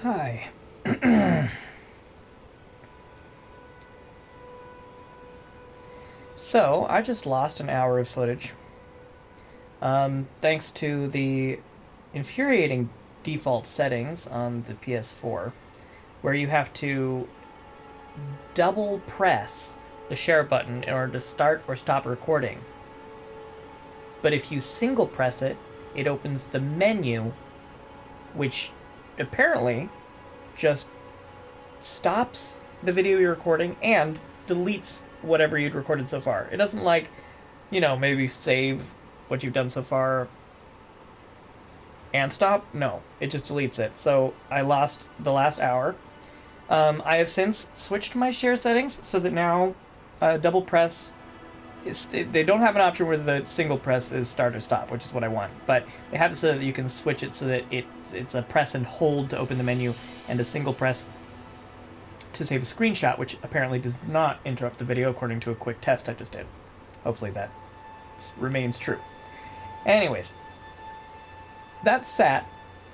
Hi. So, I just lost an hour of footage. Thanks to the infuriating default settings on the PS4, where you have to double press the share button in order to start or stop recording. But if you single press it, it opens the menu, which apparently just stops the video you're recording and deletes whatever you'd recorded so far. It doesn't maybe save what you've done so far and stop. No, it just deletes it. So I lost the last hour. I have since switched my share settings so that now double press they don't have an option where the single press is start or stop, which is what I want. But they have it so that you can switch it so that it's a press and hold to open the menu and a single press to save a screenshot, which apparently does not interrupt the video according to a quick test I just did. Hopefully that remains true. Anyways, that's sad,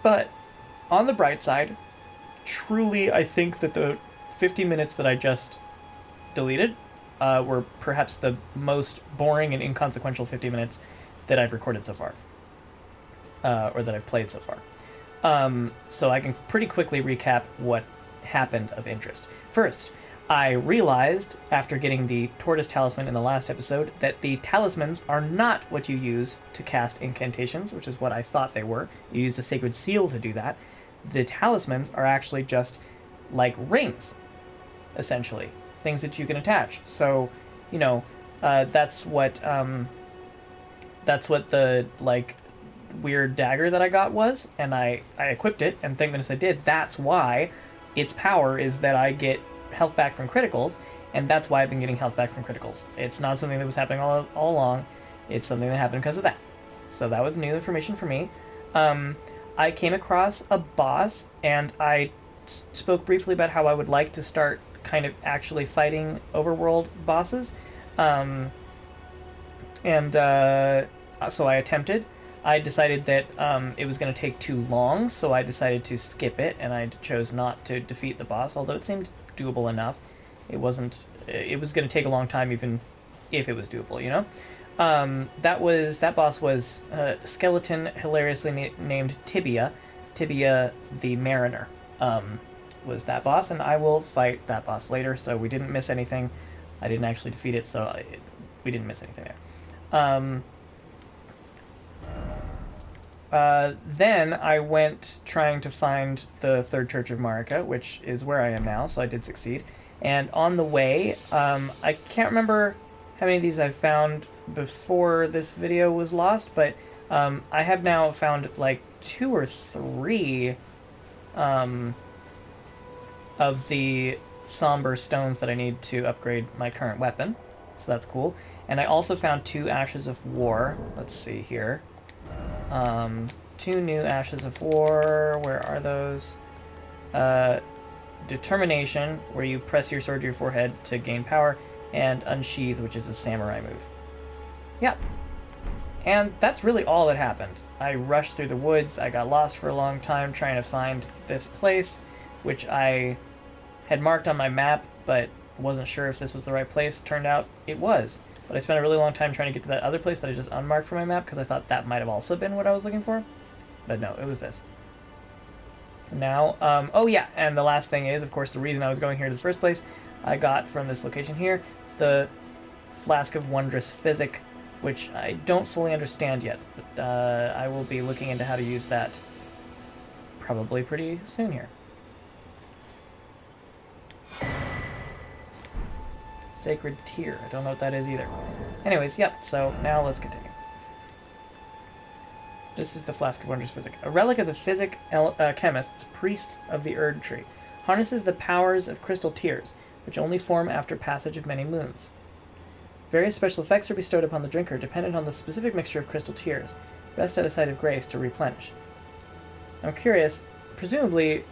but on the bright side, truly I think that the 50 minutes that I just deleted were perhaps the most boring and inconsequential 50 minutes that I've recorded so far, or that I've played so far. So I can pretty quickly recap what happened of interest. First, I realized after getting the Tortoise Talisman in the last episode that the talismans are not what you use to cast incantations, which is what I thought they were. You use a sacred seal to do that. The talismans are actually just like rings, essentially, things that you can attach. So, that's what the weird dagger that I got was, and I equipped it, and thank goodness I did. That's why its power is that I get health back from criticals, and that's why I've been getting health back from criticals. It's not something that was happening all along. It's something that happened because of that. So that was new information for me. I came across a boss, and I spoke briefly about how I would like to start kind of actually fighting overworld bosses. So I attempted. I decided that it was going to take too long, so I decided to skip it, and I chose not to defeat the boss, although it seemed doable enough. It wasn't. It was going to take a long time, even if it was doable, That boss was skeleton, hilariously named Tibia. Tibia the Mariner was that boss, and I will fight that boss later, so we didn't miss anything. I didn't actually defeat it, so we didn't miss anything there. Then I went trying to find the Third Church of Marika, which is where I am now, so I did succeed. And on the way, I can't remember how many of these I found before this video was lost, but I have now found like 2 or 3 of the somber stones that I need to upgrade my current weapon, so that's cool. And I also found 2 Ashes of War. Let's see here. 2 new Ashes of War. Where are those? Determination, where you press your sword to your forehead to gain power, and Unsheath, which is a samurai move. Yep. And that's really all that happened. I rushed through the woods. I got lost for a long time trying to find this place, which I had marked on my map, but wasn't sure if this was the right place. Turned out it was. But I spent a really long time trying to get to that other place that I just unmarked for my map because I thought that might have also been what I was looking for. But no, it was this. Now, oh yeah, and the last thing is, of course, the reason I was going here in the first place, I got from this location here the Flask of Wondrous Physic, which I don't fully understand yet, but I will be looking into how to use that probably pretty soon here. Sacred Tear. I don't know what that is either. Anyways, yep, so now let's continue. This is the Flask of Wondrous Physic. A relic of the physic chemists, priests of the Erd Tree. Harnesses the powers of crystal tears, which only form after passage of many moons. Various special effects are bestowed upon the drinker, dependent on the specific mixture of crystal tears, best at a site of grace to replenish. I'm curious, presumably,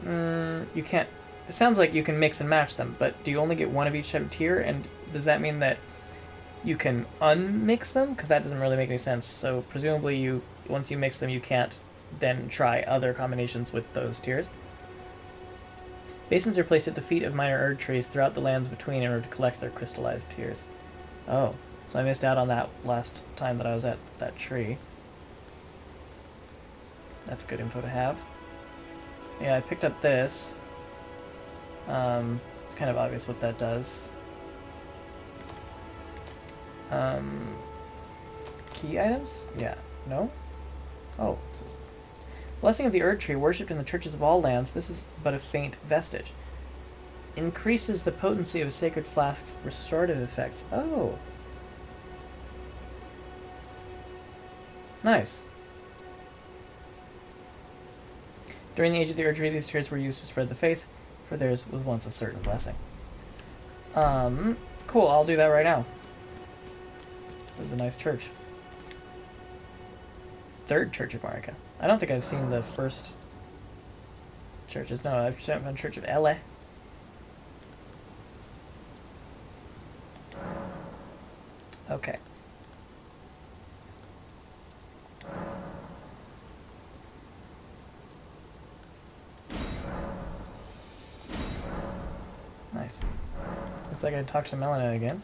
you can't... It sounds like you can mix and match them, but do you only get one of each type of tier, and does that mean that you can unmix them? Because that doesn't really make any sense. So presumably once you mix them, you can't then try other combinations with those tiers. Basins are placed at the feet of minor Erd trees throughout the lands between in order to collect their crystallized tears. Oh, so I missed out on that last time that I was at that tree. That's good info to have. Yeah, I picked up this. It's kind of obvious what that does. Key items? Yeah. No? Oh, it says Blessing of the Erd Tree, worshipped in the churches of all lands, this is but a faint vestige. Increases the potency of sacred flasks' restorative effects. Oh. Nice. During the age of the Erd Tree, these tears were used to spread the faith, for theirs was once a certain blessing. Cool, I'll do that right now. This is a nice church. Third Church of Marika. I don't think I've seen the first churches. No, I've found Church of Ele. Okay. Nice. Looks like I talked to Melina again.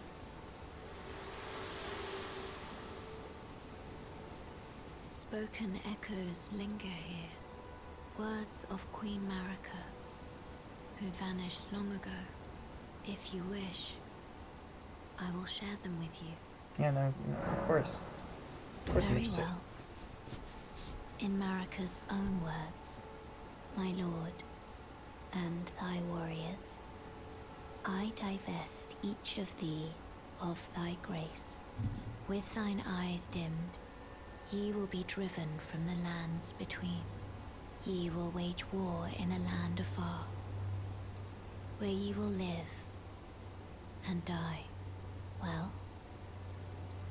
Spoken echoes linger here, words of Queen Marika, who vanished long ago. If you wish, I will share them with you. Yeah, no, of course. Of course I'm Very interested. well. In Marika's own words, my lord, and thy warriors, I divest each of thee of thy grace. With thine eyes dimmed, ye will be driven from the lands between. Ye will wage war in a land afar, where ye will live and die. Well,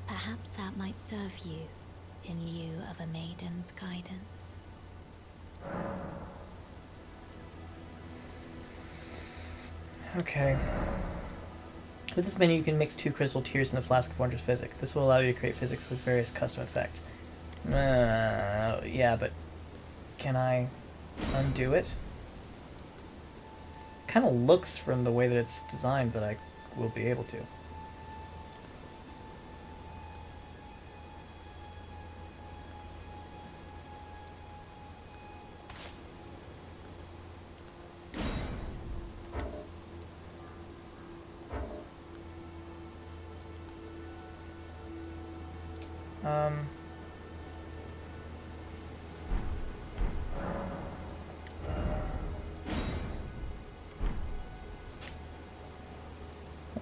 perhaps that might serve you in lieu of a maiden's guidance. Okay. With this menu, you can mix 2 crystal tears in the flask of wondrous physic. This will allow you to create physics with various custom effects. Yeah, but can I undo it? Kind of looks from the way that it's designed that I will be able to.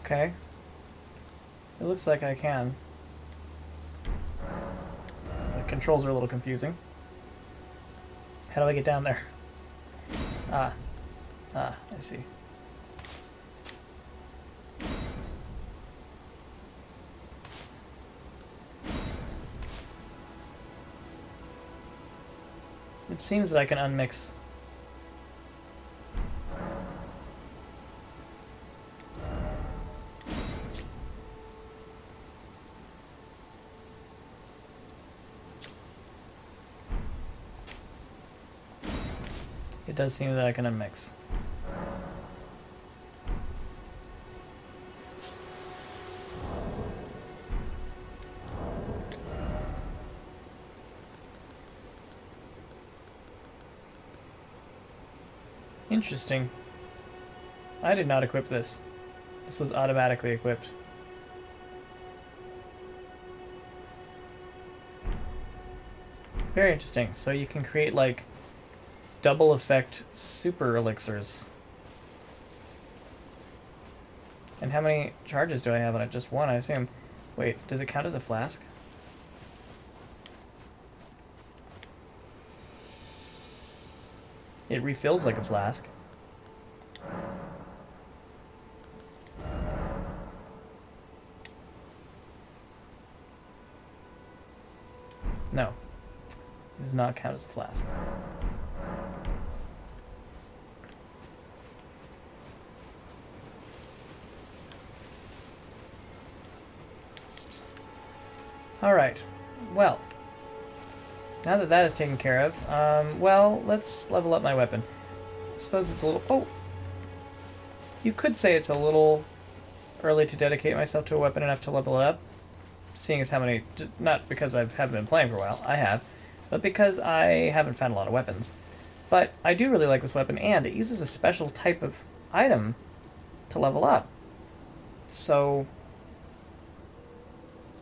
Okay. It looks like I can. The controls are a little confusing. How do I get down there? Ah, I see. It seems that I can unmix. It does seem that I can unmix. Interesting. I did not equip this. This was automatically equipped. Very interesting. So you can create like double effect super elixirs. And how many charges do I have on it? Just one, I assume. Wait, does it count as a flask? It refills like a flask. No. It does not count as a flask. Alright. Well. Now that that is taken care of, well, let's level up my weapon. I suppose it's a little... Oh! You could say it's a little early to dedicate myself to a weapon enough to level it up, seeing as how many, not because I haven't been playing for a while, I have, but because I haven't found a lot of weapons. But I do really like this weapon, and it uses a special type of item to level up. So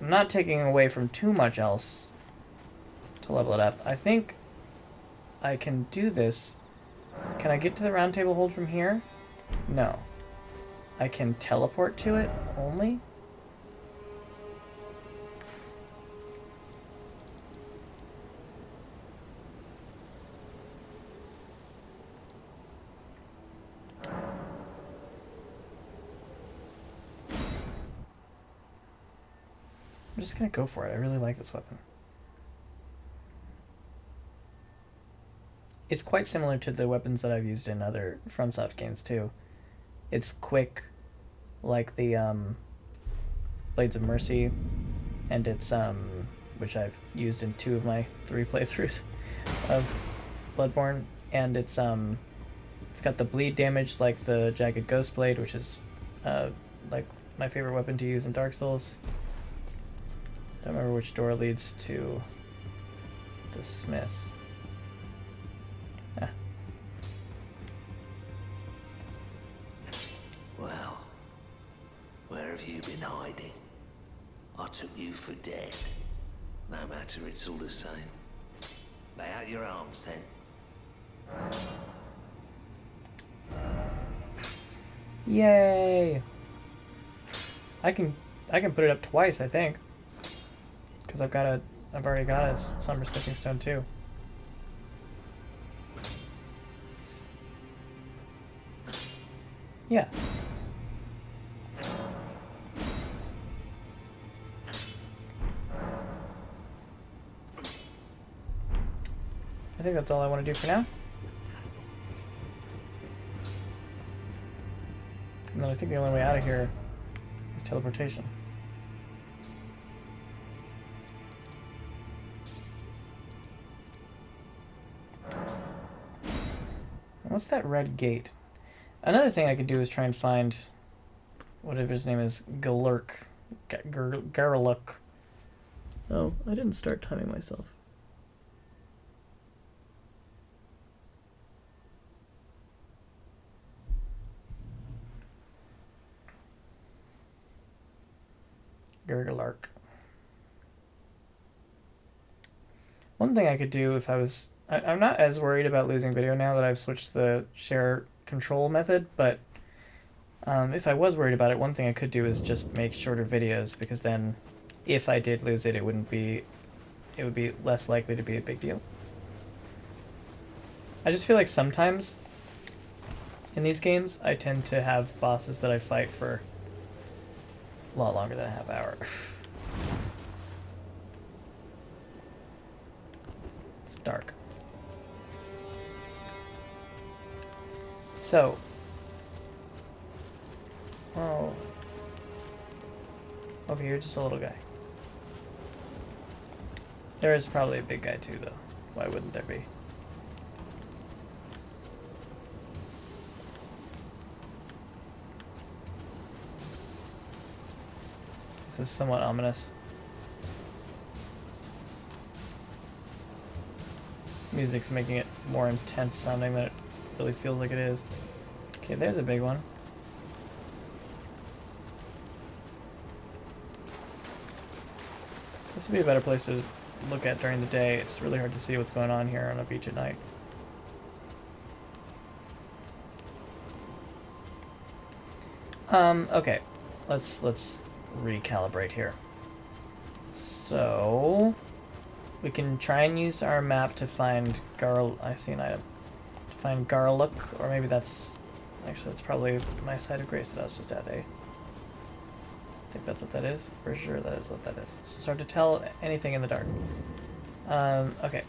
I'm not taking away from too much else to level it up. I think I can do this. Can I get to the round table hold from here? No. I can teleport to it only? I'm just gonna go for it. I really like this weapon. It's quite similar to the weapons that I've used in other FromSoft games too. It's quick, like the Blades of Mercy, and it's which I've used in 2 of my 3 playthroughs of Bloodborne, and it's got the bleed damage like the Jagged Ghost Blade, which is like my favorite weapon to use in Dark Souls. Don't remember which door leads to the smith. Ah. Well, where have you been hiding? I took you for dead. No matter, it's all the same. Lay out your arms then. Yay! I can put it up twice, I think. Because I've already got a Somber Smithing Stone too. Yeah. I think that's all I want to do for now. And then I think the only way out of here is teleportation. What's that red gate? Another thing I could do is try and find whatever his name is, Gurranq. Gurranq. Oh, I didn't start timing myself. Gurranq. One thing I could do if I was... I'm not as worried about losing video now that I've switched the share control method, but if I was worried about it, one thing I could do is just make shorter videos, because then if I did lose it, it would be less likely to be a big deal. I just feel like sometimes in these games I tend to have bosses that I fight for a lot longer than a half hour. It's dark. So, oh, over here, just a little guy. There is probably a big guy too, though. Why wouldn't there be? This is somewhat ominous. Music's making it more intense sounding than it really feels like it is. Okay, there's a big one. This would be a better place to look at during the day. It's really hard to see what's going on here on a beach at night. Okay. Let's recalibrate here. So we can try and use our map to find I see an item. To find Gurranq, or maybe that's actually that's probably my site of grace that I was just at, eh? I think that's what that is. For sure that is what that is. It's just hard to tell anything in the dark. Okay.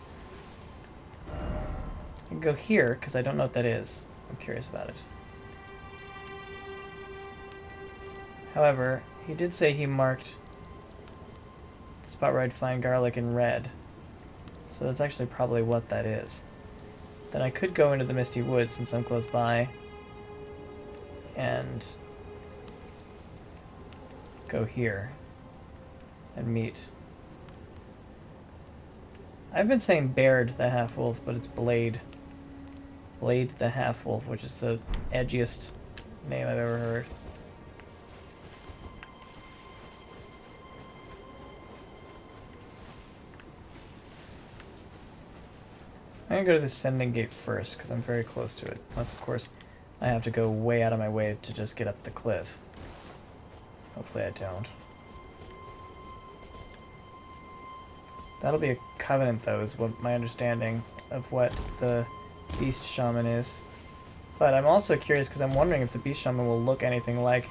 I can go here, because I don't know what that is. I'm curious about it. However, he did say he marked the spot where I'd find Gurranq in red. So that's actually probably what that is. Then I could go into the Misty Woods since I'm close by. and go here and meet. I've been saying Baird the half-wolf, but it's Blaidd. Blaidd the half-wolf, which is the edgiest name I've ever heard. I'm gonna go to the sending gate first, because I'm very close to it. Unless, of course, I have to go way out of my way to just get up the cliff. Hopefully I don't. That'll be a covenant, though, is what my understanding of what the Beast Shaman is. But I'm also curious, because I'm wondering if the Beast Shaman will look anything like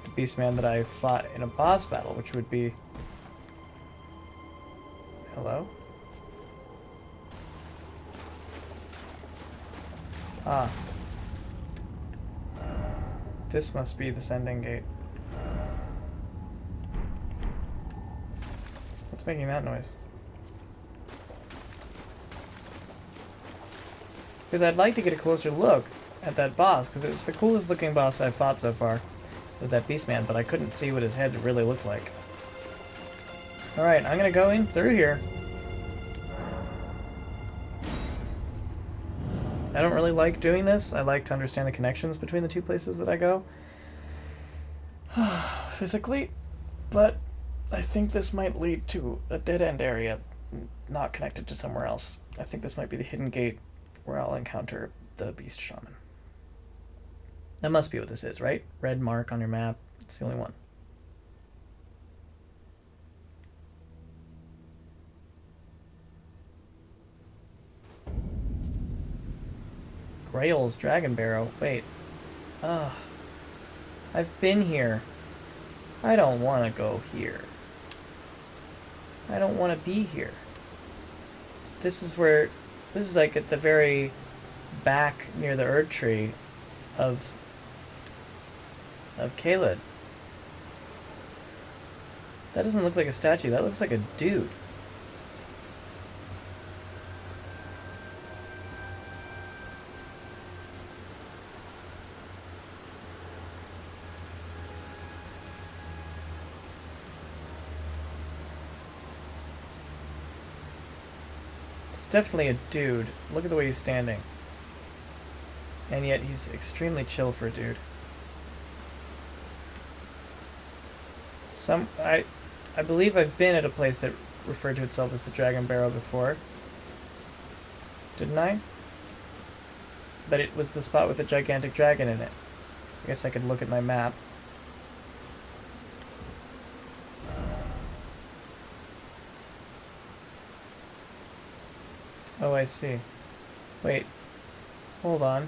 the Beastman that I fought in a boss battle, which would be... Hello? Ah. This must be the sending gate. What's making that noise? Because I'd like to get a closer look at that boss, because it's the coolest looking boss I've fought so far, was that Beastman, but I couldn't see what his head really looked like. Alright, I'm gonna go in through here. I don't really like doing this. I like to understand the connections between the two places that I go. Physically. But I think this might lead to a dead-end area not connected to somewhere else. I think this might be the hidden gate where I'll encounter the Beast Shaman. That must be what this is, right? Red mark on your map. It's the only one. Grail's Dragon Barrow. Wait. Ugh. I've been here. I don't want to go here. I don't want to be here. This is where... This is like at the very back near the Erd Tree of Caelid. That doesn't look like a statue. That looks like a dude. Definitely a dude. Look at the way he's standing. And yet he's extremely chill for a dude. I believe I've been at a place that referred to itself as the Dragon Barrow before. Didn't I? But it was the spot with the gigantic dragon in it. I guess I could look at my map. Oh, I see. Wait. Hold on.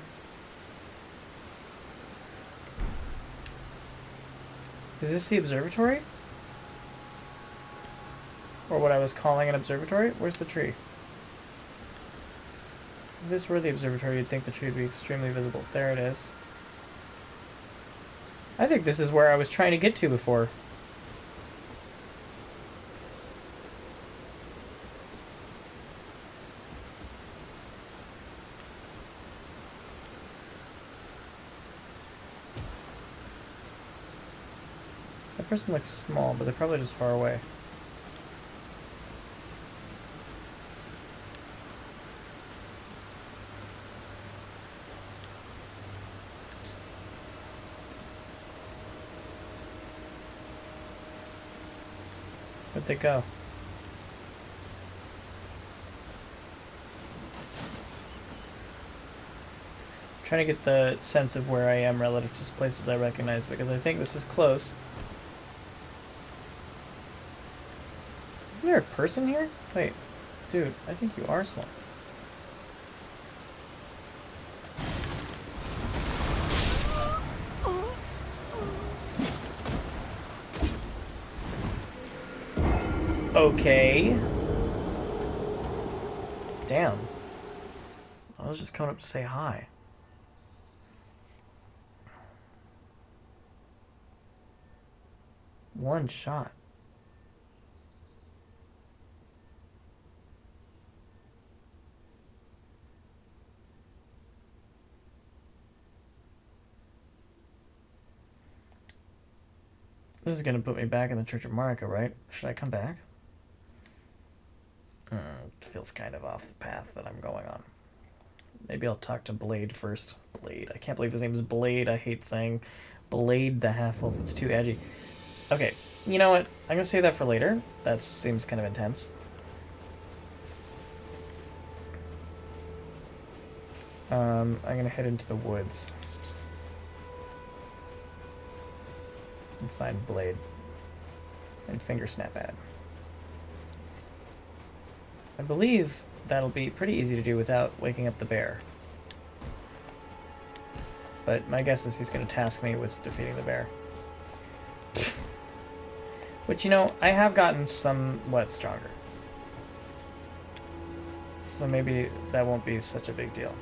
Is this the observatory? Or what I was calling an observatory? Where's the tree? If this were the observatory, you'd think the tree would be extremely visible. There it is. I think this is where I was trying to get to before. That person looks small, but they're probably just far away. Where'd they go? I'm trying to get the sense of where I am relative to places I recognize, because I think this is close. Isn't there a person here? Wait, dude, I think you are small. Okay. Damn. I was just coming up to say hi. One shot. This is gonna put me back in the Church of Marika, right? Should I come back? It feels kind of off the path that I'm going on. Maybe I'll talk to Blaidd first. Blaidd. I can't believe his name is Blaidd. I hate saying Blaidd the half-wolf. It's too edgy. Okay, you know what? I'm gonna save that for later. That seems kind of intense. I'm gonna head into the woods and find Blaidd and finger snap at. I believe that'll be pretty easy to do without waking up the bear. But my guess is he's gonna task me with defeating the bear. Which, you know, I have gotten somewhat stronger. So maybe that won't be such a big deal.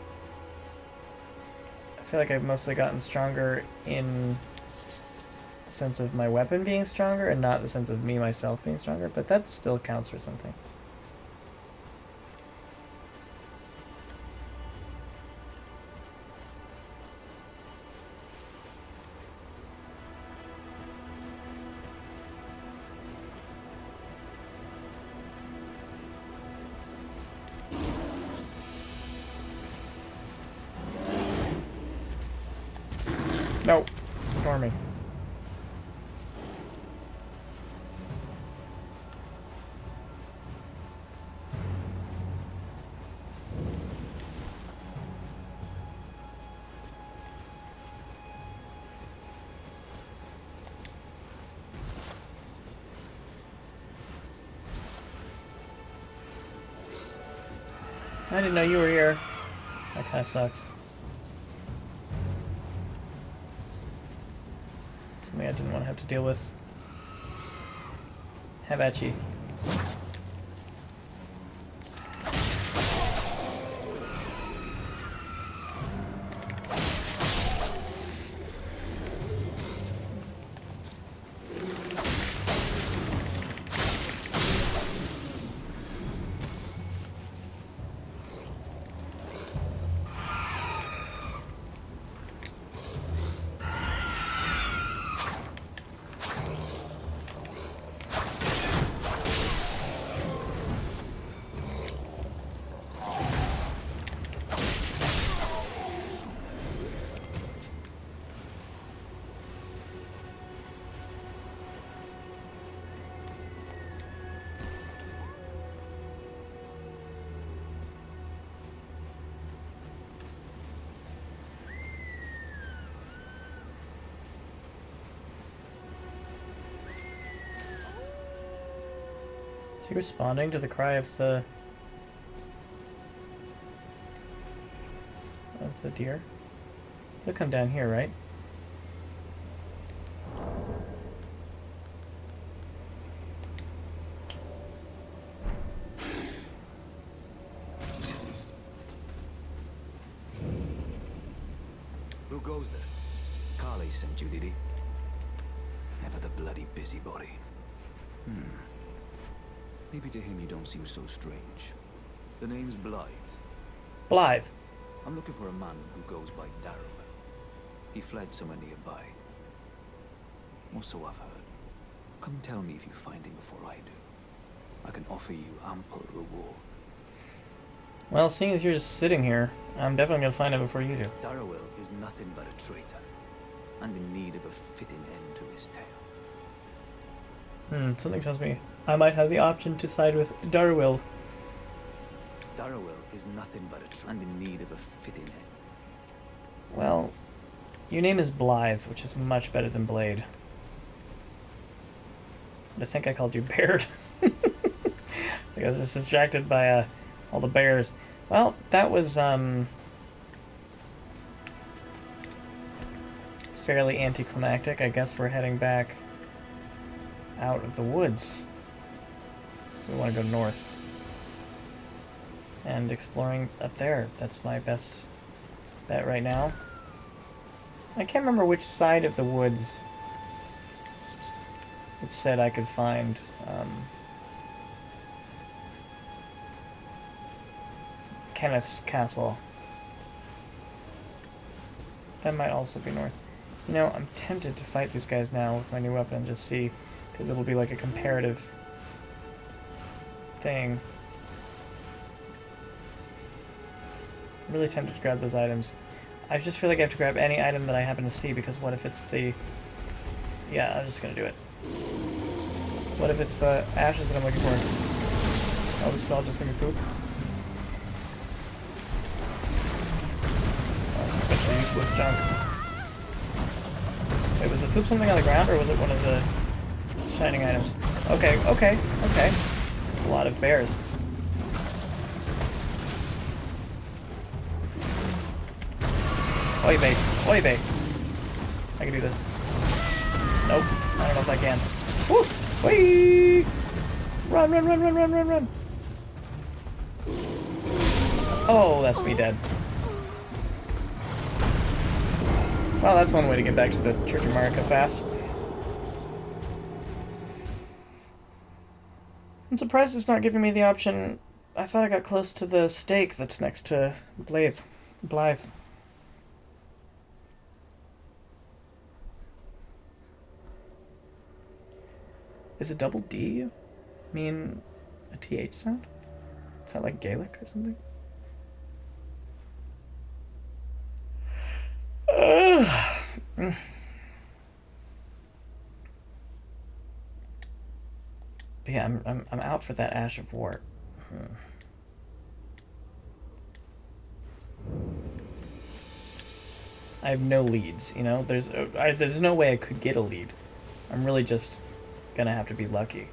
I feel like I've mostly gotten stronger in the sense of my weapon being stronger and not the sense of me myself being stronger, but that still counts for something. No, ignore me. I didn't know you were here. That kind of sucks. Something I didn't want to have to deal with. Have at ye. Is he responding to the cry of the deer? He'll come down here, right? Who goes there? Carly sent you, did he? Ever the bloody busybody. Maybe to him you don't seem so strange. The name's Blaidd. Blaidd. I'm looking for a man who goes by Darrowell. He fled somewhere nearby. Or so I've heard. Come tell me if you find him before I do. I can offer you ample reward. Well, seeing as you're just sitting here, I'm definitely gonna find him before you do. Darrowell is nothing but a traitor, and in need of a fitting end to his tale. Something tells me I might have the option to side with Darrowell. Darrowell is nothing but a traitor, and in need of a fitting end. Well, your name is Blaidd, which is much better than Blaidd. I think I called you Baird. I was just distracted by all the bears. Well, that was fairly anticlimactic. I guess we're heading back out of the woods. We want to go north. And exploring up there. That's my best bet right now. I can't remember which side of the woods it said I could find Kenneth's castle. That might also be north. You know, I'm tempted to fight these guys now with my new weapon and just see, because it'll be like a comparative thing. I'm really tempted to grab those items. I just feel like I have to grab any item that I happen to see, because what if it's the... Yeah, I'm just gonna do it. What if it's the ashes that I'm looking for? Oh, this is all just gonna be poop? Oh, a bunch of useless junk. Wait, was the poop something on the ground, or was it one of the shining items? Okay, okay, okay. It's a lot of bears. Oy vey, oy vey. I can do this. Nope, I don't know if I can. Woo! Whee! Run, run, run, run, run, run, run! Oh, that's me dead. Well, that's one way to get back to the Church of Marika fast. I'm surprised it's not giving me the option. I thought I got close to the stake that's next to Blaidd. Blaidd. Is a double D mean a TH sound? Is that like Gaelic or something? But yeah, I'm out for that Ash of War. I have no leads, you know? There's no way I could get a lead. I'm really just gonna have to be lucky.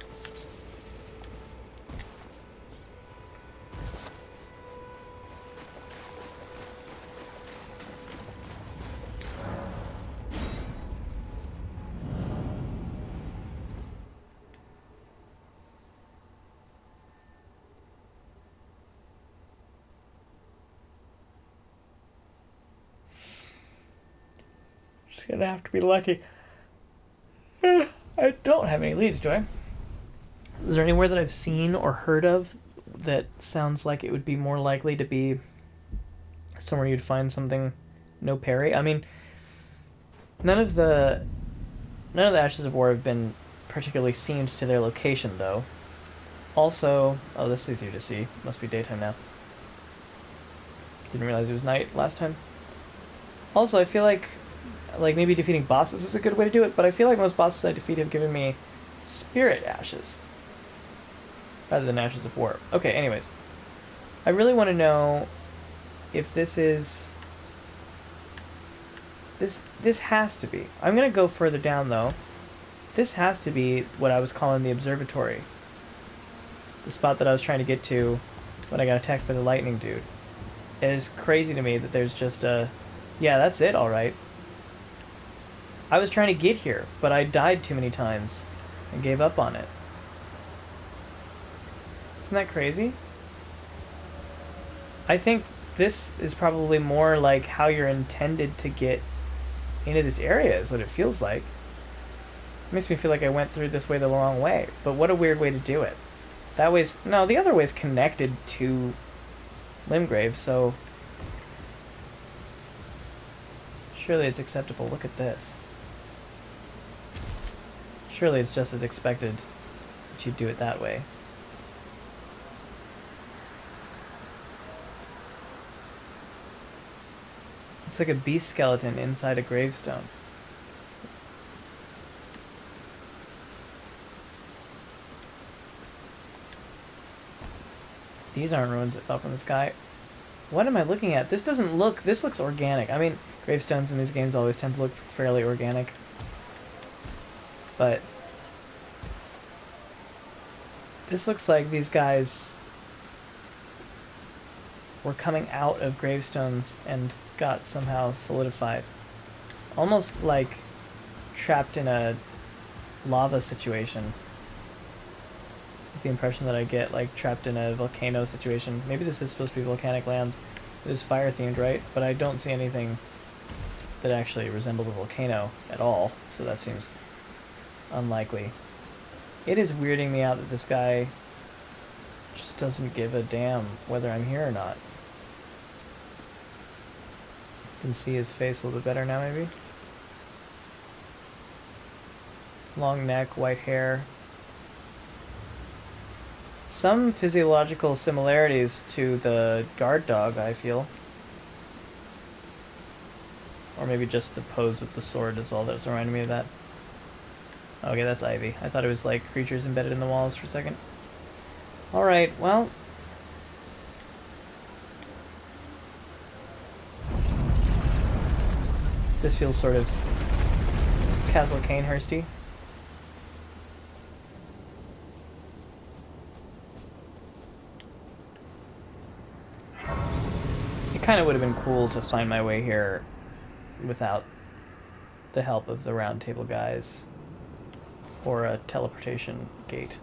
Just gonna have to be lucky. I don't have any leads, do I? Is there anywhere that I've seen or heard of that sounds like it would be more likely to be somewhere you'd find something no parry? I mean, none of the Ashes of War have been particularly themed to their location, though. Also, oh, this is easier to see. Must be daytime now. Didn't realize it was night last time. Also, I feel like maybe defeating bosses is a good way to do it, but I feel like most bosses I defeat have given me spirit ashes rather than Ashes of War. Okay, anyways. I really want to know if this is... This has to be. I'm going to go further down, though. This has to be what I was calling the observatory. The spot that I was trying to get to when I got attacked by the lightning dude. It is crazy to me that there's just a... Yeah, that's it, alright. I was trying to get here, but I died too many times and gave up on it. Isn't that crazy? I think this is probably more like how you're intended to get into this area, is what it feels like. It makes me feel like I went through this way the wrong way, but what a weird way to do it. That way's... No, the other way's connected to Limgrave, so... Surely it's acceptable. Look at this. Surely it's just as expected that you'd do it that way. It's like a beast skeleton inside a gravestone. These aren't ruins that fell from the sky. What am I looking at? This doesn't look... This looks organic. I mean, gravestones in these games always tend to look fairly organic. But... This looks like these guys were coming out of gravestones and got somehow solidified. Almost like trapped in a lava situation. Is the impression that I get, like trapped in a volcano situation. Maybe this is supposed to be volcanic lands. It is fire themed, right? But I don't see anything that actually resembles a volcano at all, so that seems unlikely. It is weirding me out that this guy just doesn't give a damn whether I'm here or not. You can see his face a little bit better now, maybe? Long neck, white hair. Some physiological similarities to the guard dog, I feel. Or maybe just the pose with the sword is all that's reminding me of that. Okay, that's Ivy. I thought it was like creatures embedded in the walls for a second. Alright, well. This feels sort of Castle Cainhursty. It kind of would have been cool to find my way here without the help of the round table guys or a teleportation gate.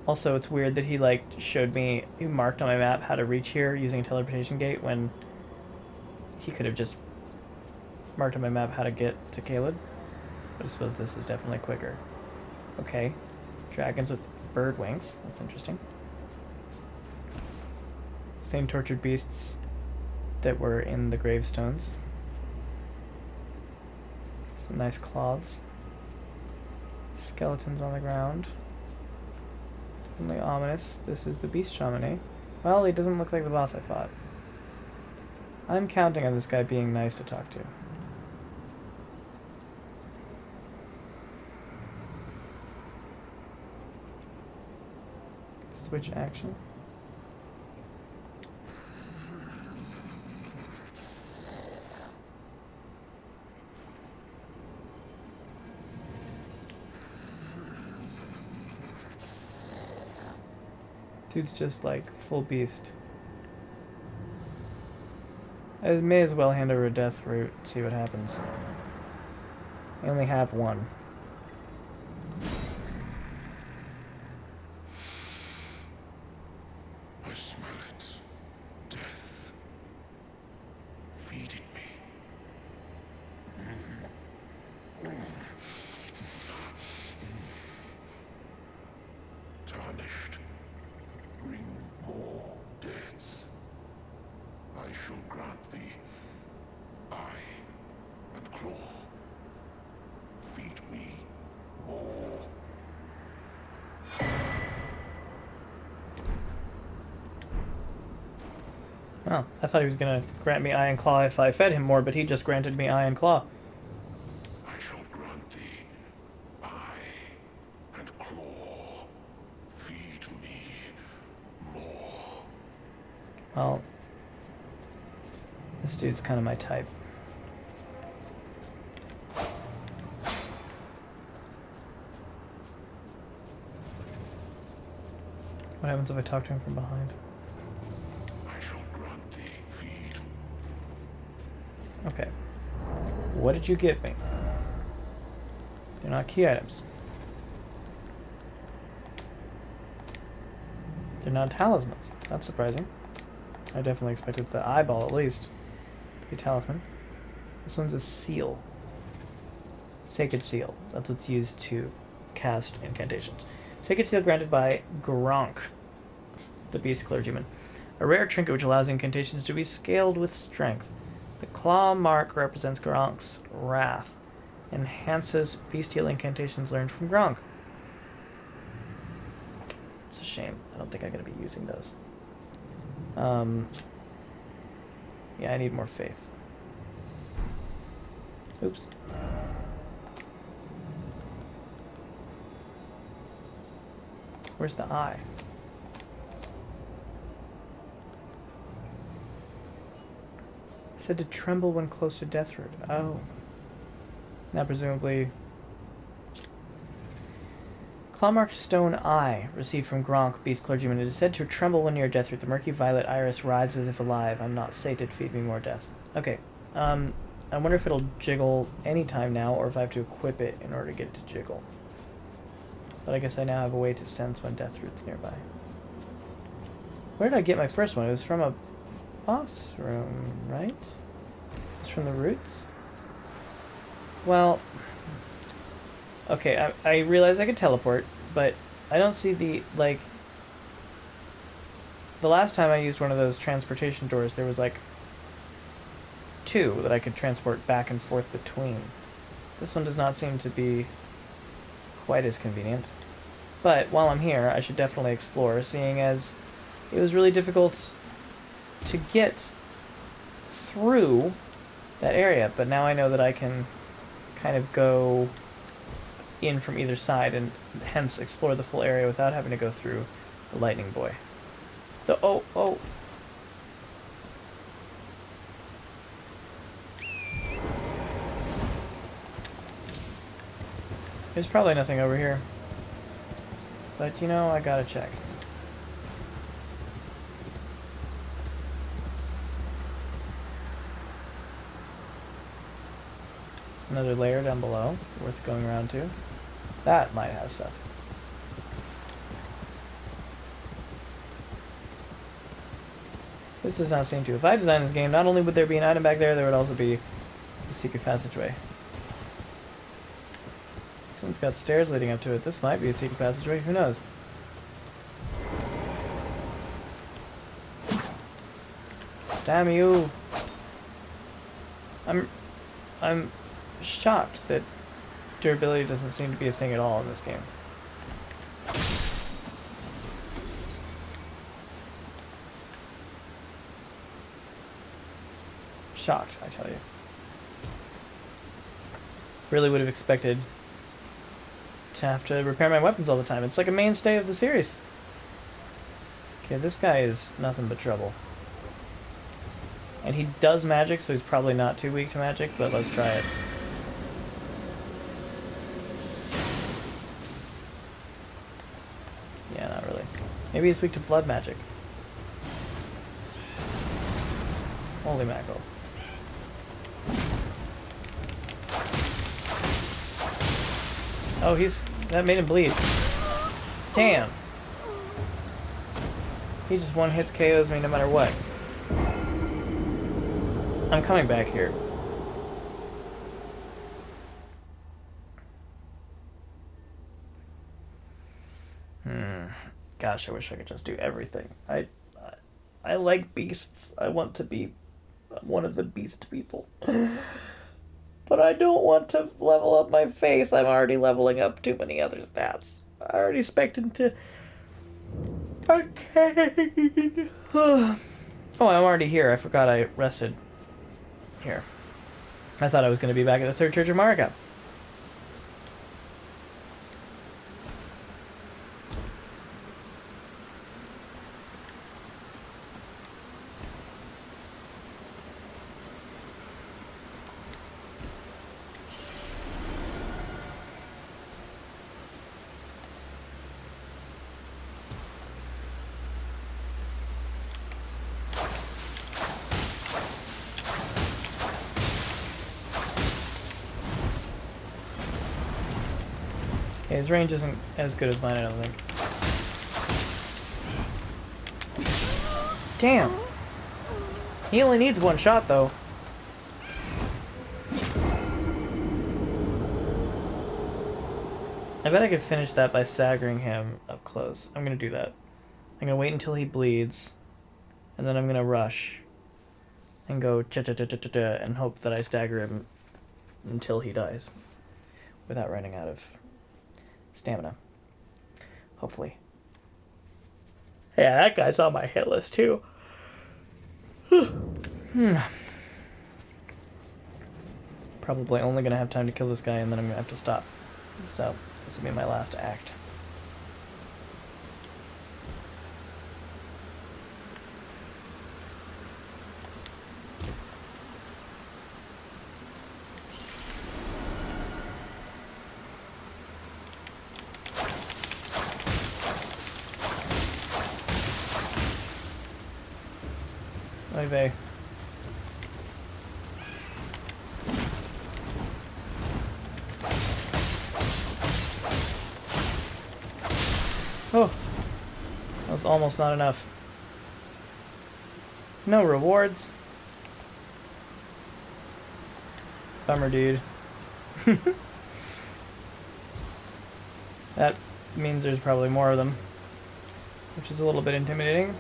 Also, it's weird that he like showed me, he marked on my map how to reach here using a teleportation gate when he could have just marked on my map how to get to Caelid. But I suppose this is definitely quicker. Okay. Dragons with bird wings. That's interesting. Same tortured beasts that were in the gravestones. Some nice cloths. Skeletons on the ground. Definitely ominous. This is the beast shaman, eh? Well, he doesn't look like the boss I fought. I'm counting on this guy being nice to talk to. Switch action. Dude's just like full beast. I may as well hand over a death root, see what happens. I only have one. I smell it. Death. Feeding me. Tarnished. Bring more death. I shall grant thee eye and claw. Feed me more. Oh, I thought he was gonna grant me eye and claw if I fed him more, but he just granted me eye and claw. I shall grant thee eye and claw. Feed me more. Well, this dude's kind of my type. What happens if I talk to him from behind? I shall grant thee feed. Okay. What did you give me? They're not key items. They're not talismans. That's surprising. I definitely expected the eyeball at least. Be talisman. This one's a seal. Sacred seal. That's what's used to cast incantations. Sacred seal granted by Gurranq, the beast clergyman. A rare trinket which allows incantations to be scaled with strength. The claw mark represents Gurranq's wrath. Enhances bestial incantations learned from Gurranq. It's a shame. I don't think I'm going to be using those. Yeah, I need more faith. Oops. Where's the eye? It said to tremble when close to Deathroot. Oh. Now presumably... Clawmarked stone eye, received from Gurranq, beast clergyman. It is said to tremble when near Deathroot. The murky violet iris writhes as if alive. I'm not sated, feed me more death. Okay. I wonder if it'll jiggle anytime now, or if I have to equip it in order to get it to jiggle. But I guess I now have a way to sense when Deathroot's nearby. Where did I get my first one? It was from a boss room, right? It's from the roots? Well... Okay, I realized I could teleport, but I don't see the, like... The last time I used one of those transportation doors, there was, like, 2 that I could transport back and forth between. This one does not seem to be quite as convenient. But while I'm here, I should definitely explore, seeing as it was really difficult to get through that area. But now I know that I can kind of go in from either side and hence explore the full area without having to go through the lightning boy. Oh. There's probably nothing over here. But, you know, I gotta check. Another layer down below, worth going around to. That might have stuff. This does not seem to. If I designed this game, not only would there be an item back there, there would also be a secret passageway. This one's got stairs leading up to it. This might be a secret passageway, who knows? Damn you! I'm shocked that durability doesn't seem to be a thing at all in this game. Shocked, I tell you. Really would have expected to have to repair my weapons all the time. It's like a mainstay of the series. Okay, this guy is nothing but trouble. And he does magic, so he's probably not too weak to magic, but let's try it. Yeah, not really. Maybe he's weak to blood magic. Holy mackerel. Oh, that made him bleed. Damn. He just one hits KOs me no matter what. I'm coming back here. Gosh, I wish I could just do everything. I like beasts. I want to be one of the beast people. But I don't want to level up my faith. I'm already leveling up too many other stats. I already expected to... Okay. Oh, I'm already here. I forgot I rested here. I thought I was going to be back at the Third Church of Marika. Okay, his range isn't as good as mine, I don't think. Damn! He only needs one shot, though. I bet I could finish that by staggering him up close. I'm gonna do that. I'm gonna wait until he bleeds, and then I'm gonna rush and go cha-cha-cha-cha-cha and hope that I stagger him until he dies without running out of stamina. Hopefully. Yeah, that guy's on my hit list too. Probably only gonna have time to kill this guy and then I'm gonna have to stop. So, this will be my last act. Oy vey. Oh, that was almost not enough. No rewards. Bummer, dude. That means there's probably more of them, which is a little bit intimidating.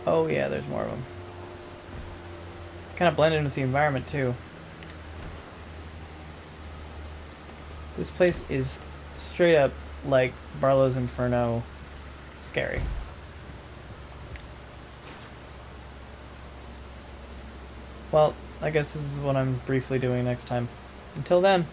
Oh yeah, there's more of them. Kind of blend in with the environment too. This place is straight up like Barlow's Inferno scary. Well, I guess this is what I'm briefly doing next time. Until then.